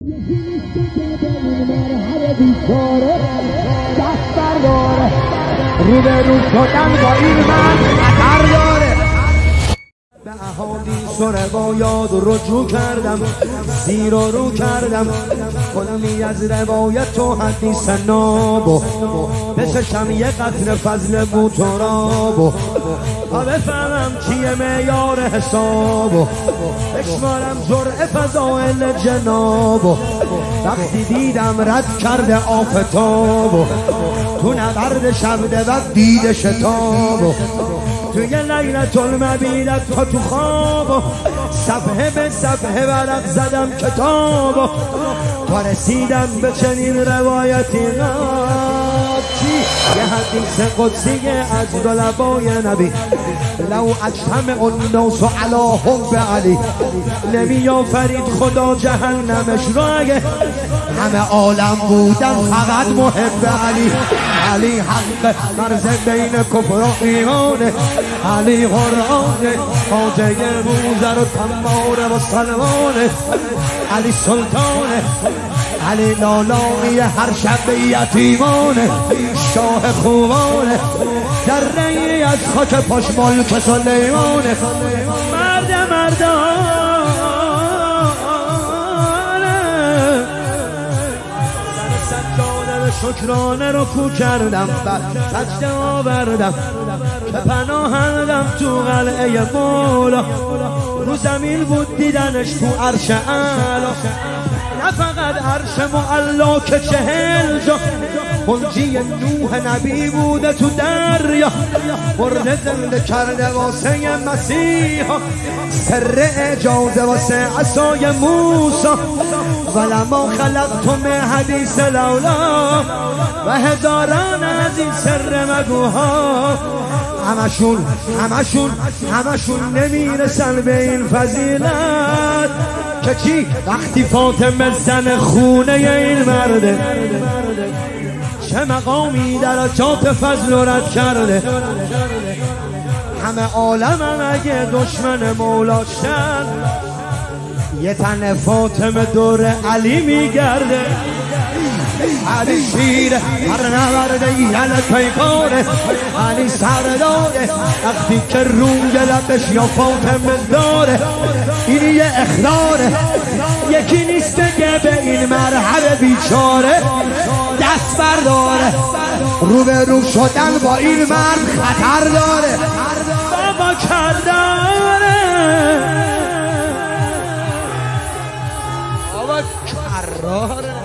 دست برداره روبرو شدن با این من خطر داره. به احادیث و روایات رجوع کردم، زیر و رو کردم، خودمی از روایت و حدیث نابو بچشم یه قطر فضل موتورابو تا بفهمم چیه معیار حسابو بشمارم جرعه فضائل جنابو. وقتی دیدم رد کرده آفتابو تو نبرد شب و دید شتابو توی لیلت المبیدت تا تو خوابو صفحه به صفحه ورق زدم کتابو تا رسیدم به چنین روایتی چی یه حدیث قدسی از دلبای نبی لو اجتمع الناس علی حب علی نمی آفرید خدا جهنمش رو اگه همه عالم بودن فقط محب علی. علی حق مرز بین کفر و ایمانه، علی قرآنه خواجه موزر و تماره و سلمانه، علی سلطانه، علی لالامی هر شب یتیمانه، شاه خوبانه ذره‌ای از خاک پاش ملک سلیمانه. مردانه سجاده شکرانه رو کو کردم سجده آوردم که پناهندم تو قلعه مولا رو زمین بود دیدنش تو عرش اعلا نه فقط عرش معلا که 40 جا منجی نوح نبی بوده تو دریا مرده زنده کرده واسه مسیحا سر اجازه واسه عصای موسی ولما خلقتم حدیث لولا و هزاران از این سر مگوها همشون نمیرسن به این فضیلت که چی وقتی فاطمه زن خونه این مرده چه مقامی درجات فضل و رد کرده. همه عالم اگه دشمن مولاشن یه تن فاطمه دور علی میگرده. علی شیر هر نورده یل پیکاره علی سرداره وقتی که روی لبش یا فاطمه داره این یه اخداره یکی نیست که به این مرحب بیچاره دست برداره روبرو شدن با این مرد خطر داره. بابا کرداره بابا کراره